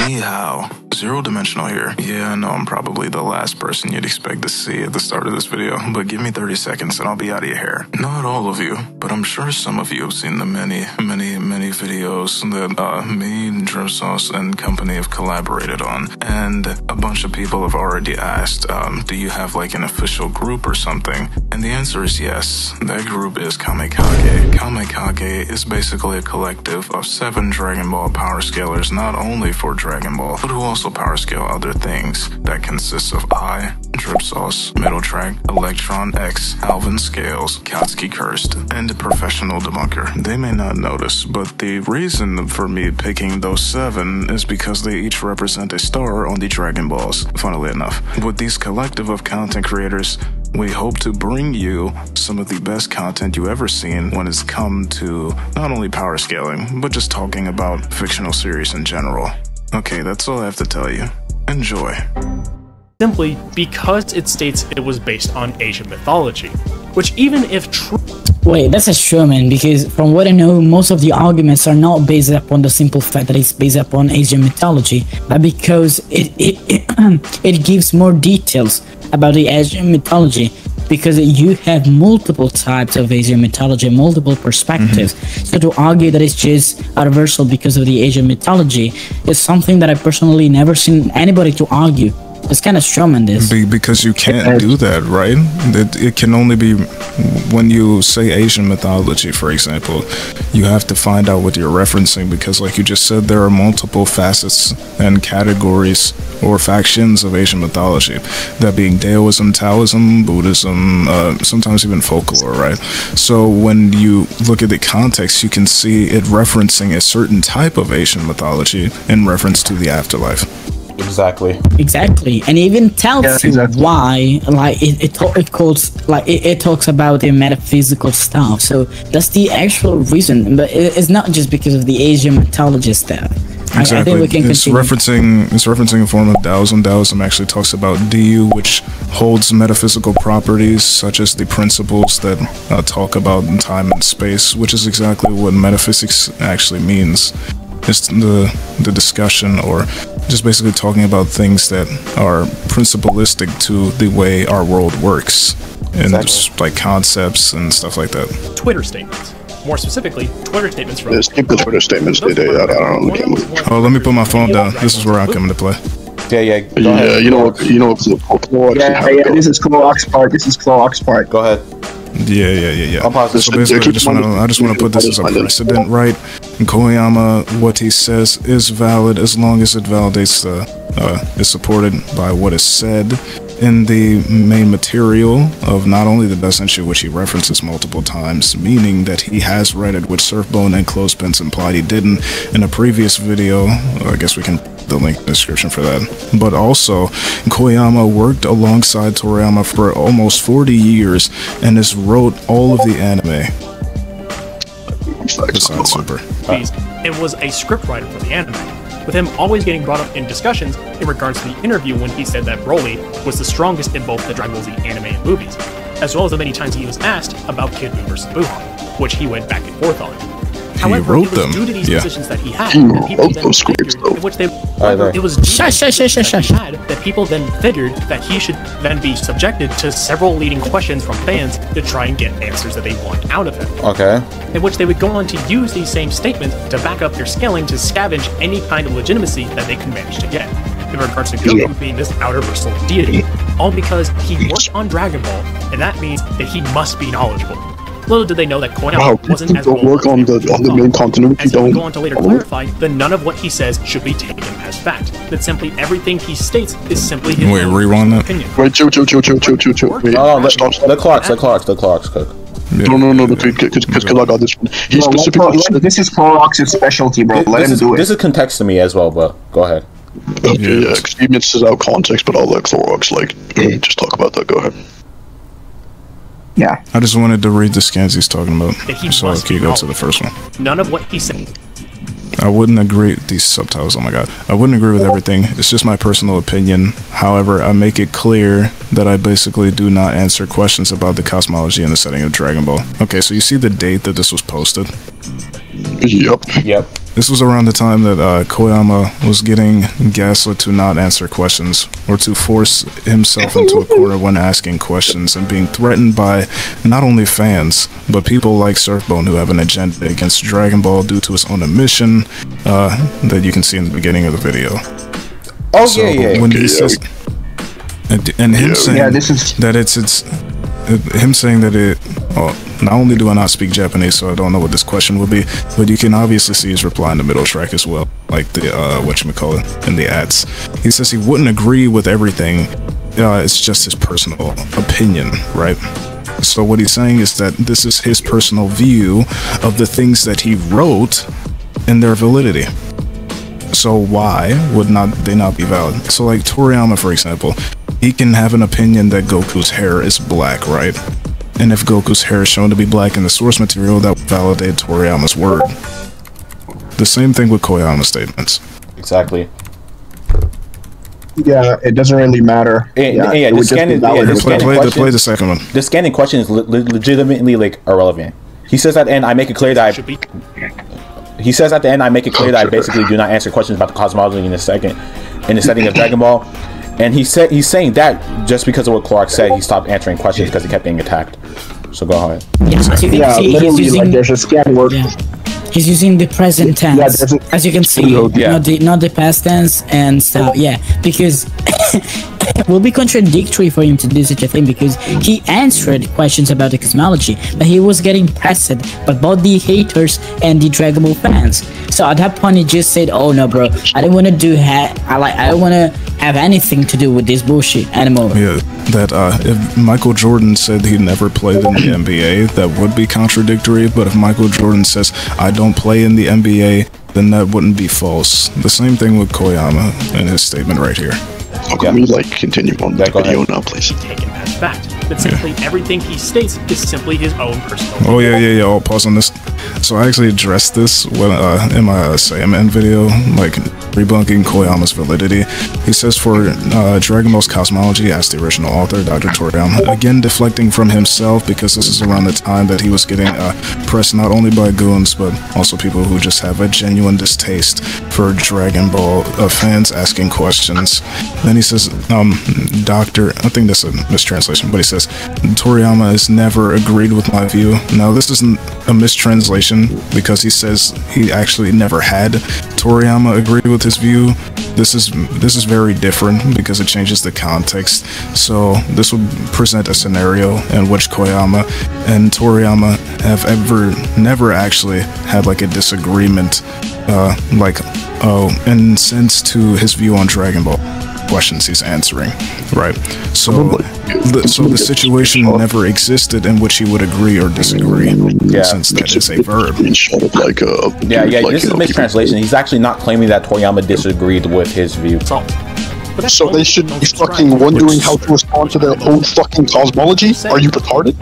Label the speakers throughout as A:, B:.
A: Ni hao. Zero dimensional here. Yeah, I know I'm probably the last person you'd expect to see at the start of this video, but give me 30 seconds and I'll be out of your hair. Not all of you, but I'm sure some of you have seen the many videos that me, Drip Sauce, and company have collaborated on. And a bunch of people have already asked, do you have like an official group or something? And the answer is yes. That group is Kame Kage. Kame Kage is basically a collective of 7 Dragon Ball power scalers, not only for Dragon Ball, but who also power scale other things that consists of I, Drip Sauce, Middle Track, Electron X, Alvin Scales, Katsuki Cursed, and a professional debunker. They may not notice, but the reason for me picking those 7 is because they each represent a star on the Dragon Balls, funnily enough. With these collective of content creators, we hope to bring you some of the best content you ever seen when it's come to not only power scaling, but just talking about fictional series in general. Okay, that's all I have to tell you. Enjoy.
B: Simply because it states it was based on Asian mythology, which even if true...
C: Wait, that's a showman, because from what I know, most of the arguments are not based upon the simple fact that it's based upon Asian mythology, but because it gives more details about the Asian mythology, because you have multiple types of Asian mythology, multiple perspectives. So to argue that it's just universal because of the Asian mythology is something that I personally never seen anybody to argue. It's kind of strawman this.
A: Because you can't do that, right? It can only be when you say Asian mythology, for example, you have to find out what you're referencing, because like you just said, there are multiple facets and categories or factions of Asian mythology, that being Taoism, Taoism, Buddhism, sometimes even folklore, right? So when you look at the context, you can see it referencing a certain type of Asian mythology in reference to the afterlife.
D: Exactly,
C: and it even tells you why, like it talks about the metaphysical stuff. So that's the actual reason, but it's not just because of the Asian mythology stuff.
A: Exactly.
C: I think we can
A: it's referencing a form of Taoism. Taoism actually talks about Diyu, which holds metaphysical properties such as the principles that talk about time and space, which is exactly what metaphysics actually means. It's the discussion, or just basically talking about things that are principalistic to the way our world works, and just like concepts and stuff like that.
B: Twitter statements. More specifically, Twitter statements from...
E: Skip the Twitter statements, I don't know.
A: Oh, let me put my phone down. This is where I come into play.
D: Yeah, go
E: ahead.
D: Yeah,
E: you know, this is Clorox part. This is Clorox part.
D: Go ahead.
A: Yeah. So basically, I just want to put this as a precedent, right? And Koyama, what he says is valid as long as it validates is supported by what is said in the main material of not only the best issue, which he references multiple times, meaning that he has read it, which Surfbone and Clothespins implied he didn't in a previous video. I guess we can the link in the description for that. But also, Koyama worked alongside Toriyama for almost 40 years and has wrote all of the anime. Besides Super.
B: It was a scriptwriter for the anime, with him always getting brought up in discussions in regards to the interview when he said that Broly was the strongest in both the Dragon Ball Z anime and movies, as well as the many times he was asked about Kid Buu vs. Buhan, which he went back and forth on. However, it was due to these positions that he had, that people then figured, in which they, it was that people then figured that he should then be subjected to several leading questions from fans to try and get answers that they want out of him.
D: Okay.
B: In which they would go on to use these same statements to back up their scaling to scavenge any kind of legitimacy that they could manage to get. In regards to Goku being this outer-versal deity, all because he worked on Dragon Ball, and that means that he must be knowledgeable. Little did they know that Koyama wasn't as
E: don't work on the main continuity.
B: As he would go on to later clarify, that none of what he says should be taken as fact. That simply everything he states is simply his own opinion.
E: Wait, chill. Wait,
D: oh, the clocks, cook.
E: No, because I got this one. He specifically
F: this is Clorox's specialty, bro. Let him do it.
D: This is context to me as well, but go ahead.
E: Okay, yeah, because he misses out context, but I'll let Clorox, just talk about that. Go ahead.
F: Yeah.
A: I just wanted to read the scans he's talking about, so can you go to the first one?
B: None of what he said.
A: I wouldn't agree with these subtitles, oh my god. I wouldn't agree with everything, it's just my personal opinion. However, I make it clear that I basically do not answer questions about the cosmology and the setting of Dragon Ball. Okay, so you see the date that this was posted?
E: Yep.
A: This was around the time that Koyama was getting gaslit to not answer questions or to force himself into a corner when asking questions and being threatened by not only fans but people like Surfbone who have an agenda against Dragon Ball due to his own admission that you can see in the beginning of the video.
D: Oh,
A: So
D: yeah.
A: when he says, and him saying
F: this is
A: that it's him saying that it. Well, not only do I not speak Japanese, so I don't know what this question will be, but you can obviously see his reply in the middle track as well, like the whatchamacallit in the ads. He says he wouldn't agree with everything. It's just his personal opinion, right? So what he's saying is that this is his personal view of the things that he wrote and their validity. So why would they not be valid? So like Toriyama, for example, he can have an opinion that Goku's hair is black, right? And if Goku's hair is shown to be black in the source material, that would validate Toriyama's word. The same thing with Koyama's statements.
D: Exactly.
F: Yeah, it doesn't really matter.
D: Play the second one. The scanning question is legitimately like irrelevant. He says at the end, I make it clear that I basically do not answer questions about the cosmology in the setting of Dragon Ball. And he's saying that just because of what Clark said, he stopped answering questions because he kept being attacked. So go ahead.
C: Yeah,
F: literally, like there's a scan word.
C: Yeah. He's using the present tense, as you can see, not the past tense and stuff. Yeah, because it will be contradictory for him to do such a thing, because he answered questions about the cosmology, but he was getting pressed by both the haters and the Dragon Ball fans. So at that point, he just said, "Oh no, bro, I don't want to I don't want to have anything to do with this bullshit anymore."
A: Yeah, that if Michael Jordan said he never played in the NBA, that would be contradictory. But if Michael Jordan says I don't play in the NBA, then that wouldn't be false. The same thing with Koyama in his statement right here.
E: Can we continue on the video now, please?
B: Taken as fact that simply everything he states is simply his own personal.
A: Oh yeah. I'll pause on this. So I actually addressed this when in my Saiyaman video, like debunking Koyama's validity. He says for Dragon Ball's cosmology, as the original author, Dr. Toriyama, again deflecting from himself because this is around the time that he was getting pressed not only by goons but also people who just have a genuine distaste for Dragon Ball fans asking questions. Then he says, Doctor, I think that's a mistranslation, but he says, Toriyama has never agreed with my view. Now, this isn't a mistranslation because he says he actually never had Toriyama agree with his view. This is very different because it changes the context. So this would present a scenario in which Koyama and Toriyama have never actually had like a disagreement, in sense to his view on Dragon Ball questions he's answering, right? So the situation never existed in which he would agree or disagree, since that is a verb.
D: This is a mistranslation. He's actually not claiming that Toriyama disagreed with his view.
E: So they should be fucking wondering how to respond to their own fucking cosmology? Are you retarded?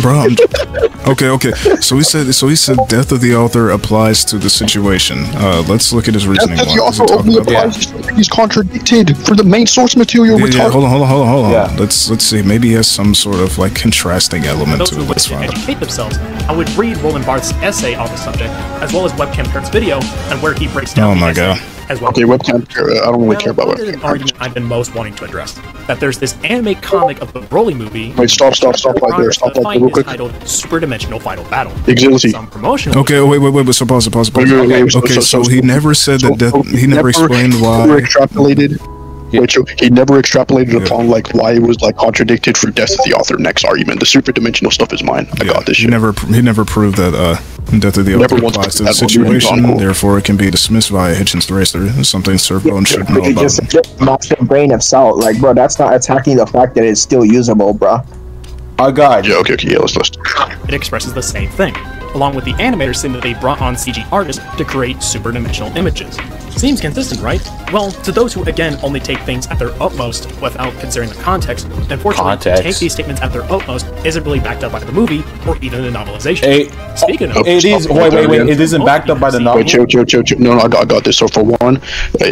A: Bro, okay. So he said death of the author applies to the situation. Let's look at his reasoning.
E: Death of the author only applies to something he's contradicted for the main source material.
A: Yeah, hold on. Let's see. Maybe he has some sort of like contrasting element to it. Let's find out.
B: Educate themselves. I would read Roland Barthes's essay on the subject, as well as Webcam Kurt's video, and where he breaks down.
A: Oh my god.
B: As well.
E: Okay, webcam. I don't really care about
B: webcam. An argument I've been most wanting to address: that there's this anime comic of the Broly movie.
E: Wait, stop right there. Stop right there, real quick.
B: Titled Super Dimensional Final Battle.
E: Exactly.
B: Some promotional.
A: Okay, wait. So pause. Okay, so he never said that. He never explained why.
E: He never extrapolated upon like why it was like contradicted for death of the author. Next argument, the super dimensional stuff is mine. I got this shit.
A: He never proved that death of the author applies to the situation. Therefore, it can be dismissed via Hitchens Racer. Something Surfbone should know about.
F: Just knock a grain of salt, like bro. That's not attacking the fact that it's still usable, bro.
D: Oh god.
E: Yeah. Okay. Yeah. Let's.
B: It expresses the same thing, along with the animators saying that they brought on CG artists to create super dimensional images. Seems consistent, right? Well, to those who, again, only take things at their utmost without considering the context, unfortunately, to take these statements at their utmost isn't really backed up by the movie or even the novelization. Speaking of...
D: It is... Wait. It isn't backed up by the novel?
E: Wait, no, I got this. So for one,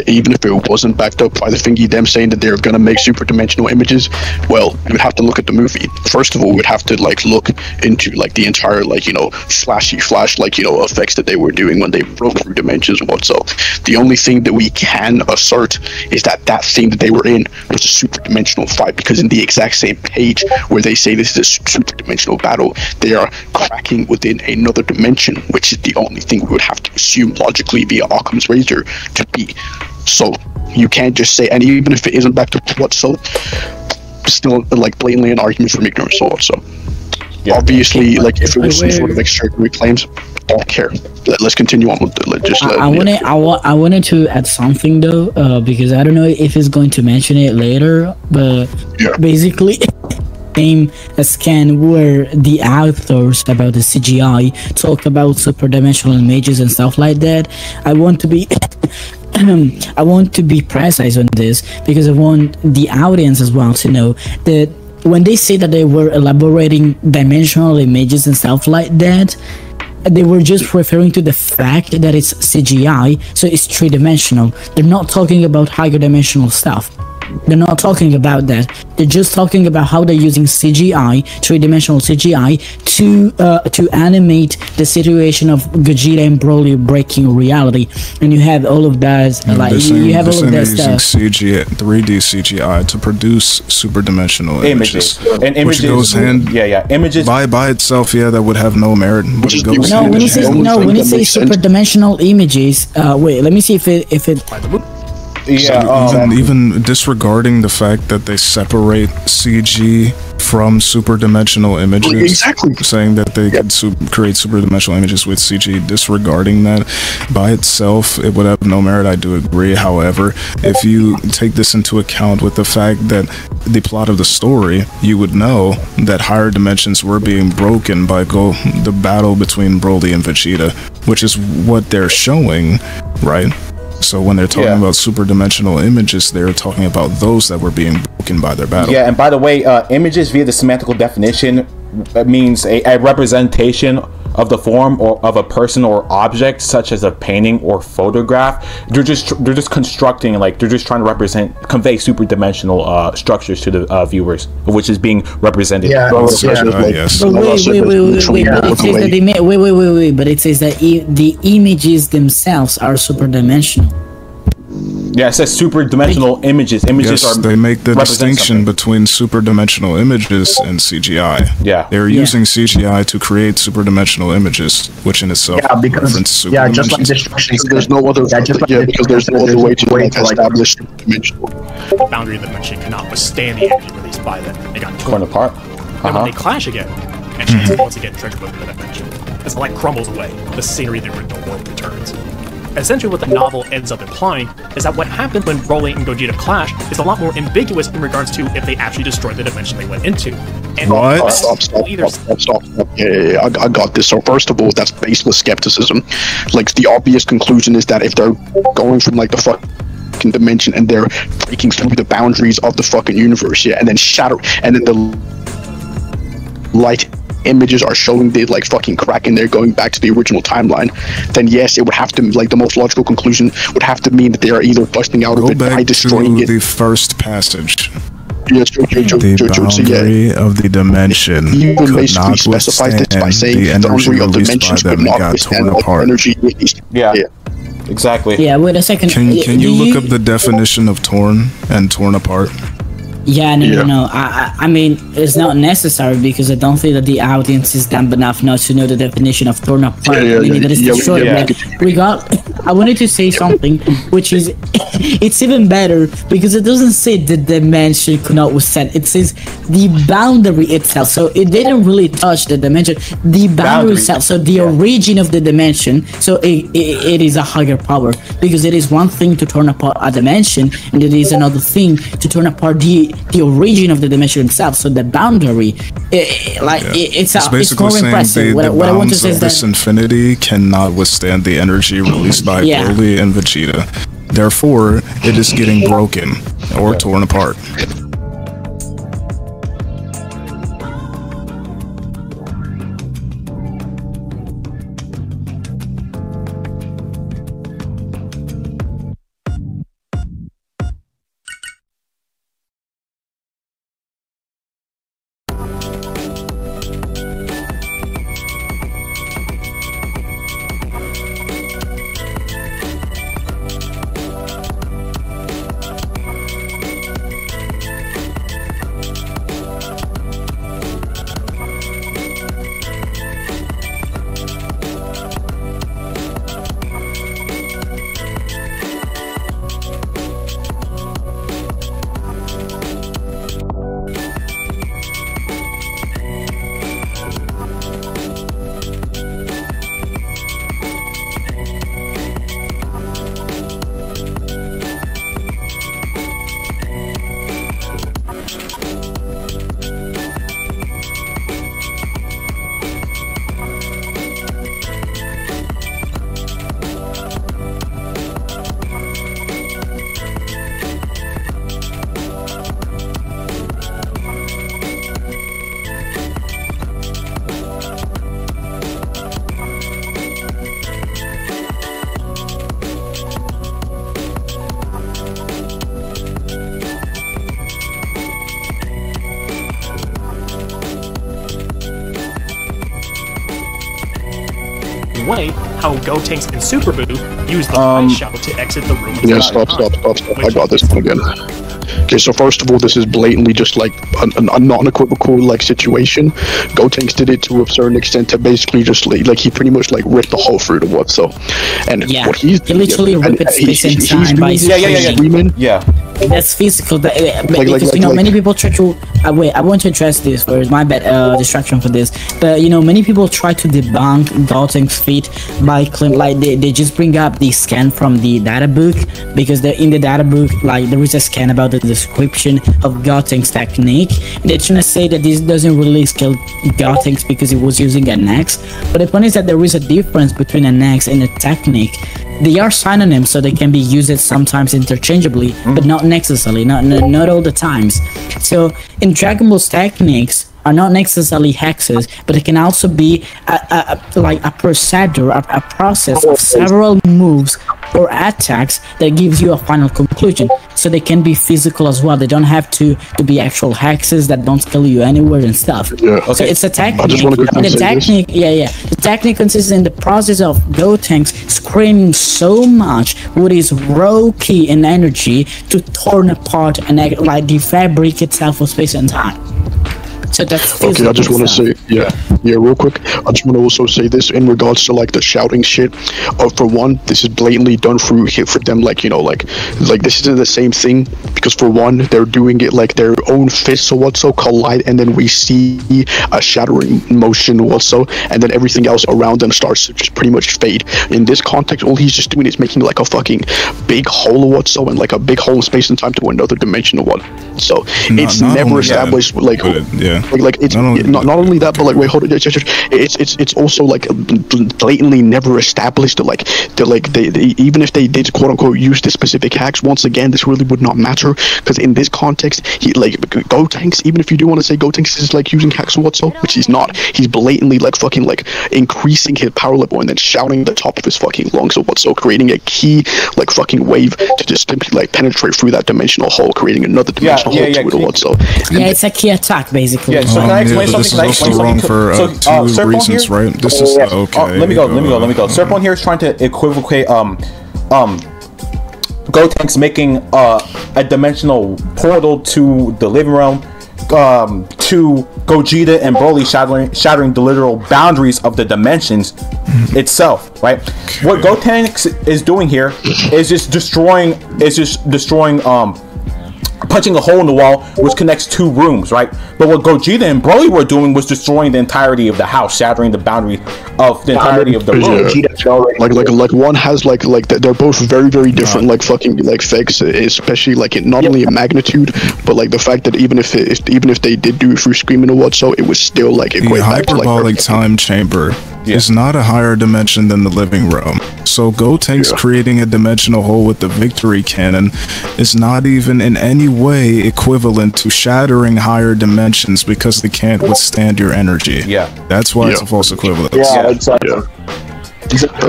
E: even if it wasn't backed up by the thingy, them saying that they're gonna make super dimensional images, well, you would have to look at the movie. First of all, we'd have to, like, look into, like, the entire, like, you know, flash, like, you know, effects that they were doing when they broke through dimensions and what. So the only thing that we can assert is that that thing that they were in was a super dimensional fight, because in the exact same page where they say this is a super dimensional battle, they are cracking within another dimension, which is the only thing we would have to assume logically via Occam's razor to be. So you can't just say, and even if it isn't backed up what, so still like blatantly an argument from ignorance. So yeah, obviously, like if it was some sort of extraordinary claims, don't care. Let's continue on with the.
C: I wanted to add something though, because I don't know if he's going to mention it later, but basically, as Ken were the authors about the CGI, talk about super dimensional images and stuff like that. I want to be. I want to be precise on this because I want the audience as well to know that when they say that they were elaborating dimensional images and stuff like that, they were just referring to the fact that it's CGI, so it's three-dimensional. They're not talking about higher dimensional stuff. They're not talking about that. They're just talking about how they're using CGI, three-dimensional CGI, to animate the situation of Gogeta and Broly breaking reality. And you have all of that, like you have all of that stuff.
A: Using 3D CGI to produce super-dimensional images,
D: and images,
A: which goes hand,
D: images
A: by itself, that would have no merit. But it goes
C: when you say super-dimensional images, wait, let me see if it.
A: Even disregarding the fact that they separate CG from super dimensional images, saying that they could create super dimensional images with CG, disregarding that by itself, it would have no merit. I do agree. However, if you take this into account with the fact that the plot of the story, you would know that higher dimensions were being broken by the battle between Broly and Vegeta, which is what they're showing, right? So when they're talking about super dimensional images, they're talking about those that were being broken by their battle.
D: Yeah, and by the way, images via the semantical definition means a representation of the form or of a person or object, such as a painting or photograph. They're just constructing, like they're just trying to convey super dimensional structures to the viewers, which is being represented.
C: But it says that the images themselves are super dimensional.
D: Yeah, it says super dimensional images.
A: They make the distinction between super dimensional images and CGI.
D: Yeah,
A: they're using CGI to create super dimensional images, which in itself reference super
E: just like destruction. There's no other because there's no other way to establish dimensional
B: boundary dimension cannot withstand the energy released by them. They got torn
D: apart.
B: And when they clash again, and chance once again triggered within the dimension, as the light crumbles away, the scenery of the original world returns. Essentially what the novel ends up implying is that what happened when Broly and Gogeta clash is a lot more ambiguous in regards to if they actually destroyed the dimension they went into. And
E: Stop. Yeah, I got this. So first of all, that's baseless skepticism. Like the obvious conclusion is that if they're going from like the fucking dimension and they're breaking through the boundaries of the fucking universe, and then and then the light images are showing the like fucking crack and they're going back to the original timeline, then yes, it would have to, like, the most logical conclusion would have to mean that they are either busting out of it by destroying it.
A: The first passage.
E: Yes,
A: the boundary of the dimension could not withstand the energy released by them. It got torn apart.
D: Exactly.
C: Yeah, wait a second.
A: Can you look up the definition of torn and torn apart?
C: Yeah, no. I mean, it's not necessary because I don't think that the audience is dumb enough not to know the definition of torn apart. I wanted to say something, which is, it's even better because it doesn't say the dimension could not withstand. It says the boundary itself. So it didn't really touch the dimension. The boundary itself. So the origin of the dimension. So it is a higher power because it is one thing to turn apart a dimension, and it is another thing to turn apart the origin of the dimension itself. So the boundary, it's
A: basically
C: more impressive.
A: The bounds of this infinity cannot withstand the energy released by Broly and Vegeta. Therefore, it is getting broken or torn apart.
B: Way how Gotenks and Super Boo use the ice shout to exit the room.
E: Yeah, stop. I got this one again. Okay, so first of all, this is blatantly just like a non-equivocal like situation. Gotenks did it to a certain extent to basically just like he pretty much like ripped the whole fruit of what so, and
C: Yeah,
E: what he's
C: he literally ripped space and time by
E: screaming.
D: Yeah.
C: That's physical. Because you know, many people try to. Wait, I want to address this first. My bad distraction for this. But you know, many people try to debunk Gotenks' feat by claim like they just bring up the scan from the data book, because in the data book like there is a scan about the description of Gotenks' technique. They're trying to say that this doesn't really skill Gotenks because he was using an axe. But the point is that there is a difference between an axe and a technique. They are synonyms, so they can be used sometimes interchangeably, but not necessarily, not all the times. So in Dragon Ball's techniques are not necessarily hexes, but it can also be like a procedure, a process of several moves or attacks that gives you a final conclusion. So they can be physical as well. They don't have to be actual hexes that don't kill you anywhere and stuff.
E: Yeah, okay.
C: So it's a technique.
E: And
C: the technique, the technique consists in the process of Gotenks screaming so much with his raw ki and energy to torn apart and like the fabric itself of space and time. So that's
E: okay. I just want to say, real quick. I just want to also say this in regards to like the shouting shit. For one, this is blatantly done through hit for them. Like, you know, like this isn't the same thing, because for one, they're doing it like their own fists or what so collide, and then we see a shattering motion what so, and then everything else around them starts to just pretty much fade. In this context, all he's just doing is making like a fucking big hole or what so, and like a big hole in space and time to another dimension or what. So it's never established like. Like it's not only that, but like wait, hold on, it's also like blatantly never established that they even if they did quote unquote use this specific hacks, once again this really would not matter, because in this context he like Gotenks, even if you do want to say Gotenks is like using hacks or what so, which he's not, he's blatantly like fucking like increasing his power level and then shouting at the top of his fucking lungs or what so, creating a key like fucking wave to just simply like penetrate through that dimensional hole, creating another dimensional hole to it or what so.
C: Yeah, it's a key attack basically.
D: Yeah, so can I explain something?
A: This is also wrong for two reasons, right? This is okay.
D: Let me go. Serpon here is trying to equivocate Gotenks making a dimensional portal to the living room, to Gogeta and Broly shattering the literal boundaries of the dimensions itself, right? Okay. What Gotenks is doing here is just destroying punching a hole in the wall which connects two rooms, right? But what Gogeta and Broly were doing was destroying the entirety of the house, shattering the boundary of the entirety of the room.
E: Like one has like they're both very different like fucking like fakes, especially like not only in magnitude, but like the fact that even if they did do it through screaming or what so, it was still like equate back to like
A: hyperbolic time chamber is not a higher dimension than the living realm. So Gotenks creating a dimensional hole with the victory cannon is not even in any way equivalent to shattering higher dimensions because they can't withstand your energy.
D: Yeah.
A: That's why it's a false equivalence.
F: Yeah, exactly.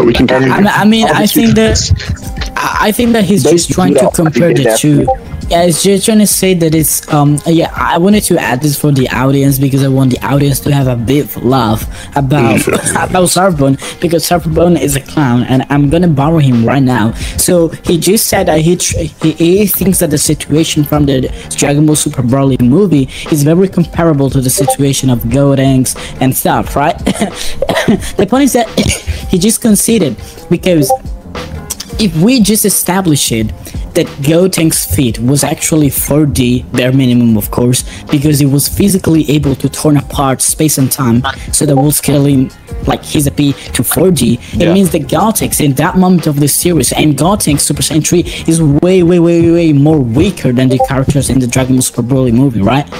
E: We can
C: I mean, I think that he's just trying to compare the two. Yeah, it's just trying to say that it's yeah. I wanted to add this for the audience because I want the audience to have a bit of laugh about Surfbone, because Surfbone is a clown, and I'm gonna borrow him right now. So he just said that he thinks that the situation from the Dragon Ball Super Broly movie is very comparable to the situation of Gotenks and stuff, right? The point is that he just conceded, because if we just establish it that Gotenks' feat was actually 4D, bare minimum of course, because he was physically able to turn apart space and time, so that was scaling like his AP to 4D, it means that Gotenks in that moment of the series, and Gotenks Super Saiyan 3 is way more weaker than the characters in the Dragon Ball Super Broly movie, right?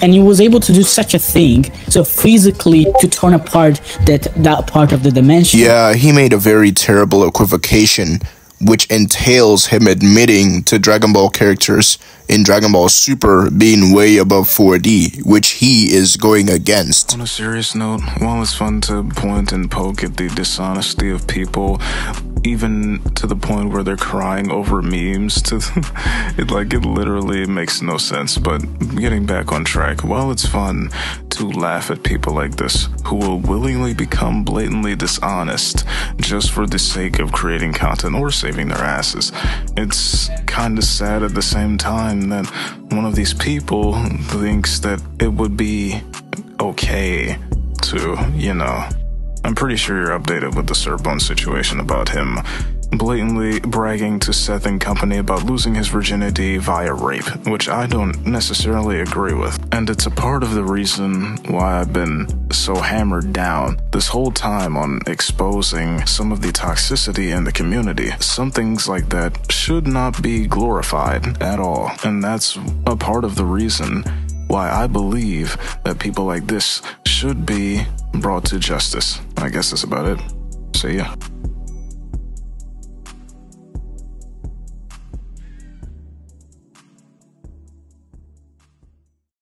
C: And he was able to do such a thing, so physically to turn apart that part of the dimension.
G: Yeah, he made a very terrible equivocation, which entails him admitting to Dragon Ball characters in Dragon Ball Super being way above 4D, which he is going against.
A: On a serious note, while it's fun to point and poke at the dishonesty of people, even to the point where they're crying over memes, it literally makes no sense. But getting back on track, while it's fun to laugh at people like this who will willingly become blatantly dishonest just for the sake of creating content or saving their asses, it's kind of sad at the same time that one of these people thinks that it would be okay to, I'm pretty sure you're updated with the Surfbone situation about him blatantly bragging to Seth and company about losing his virginity via rape, which I don't necessarily agree with. And it's a part of the reason why I've been so hammered down this whole time on exposing some of the toxicity in the community. Some things like that should not be glorified at all. And that's a part of the reason why I believe that people like this should be brought to justice. I guess that's about it. See ya.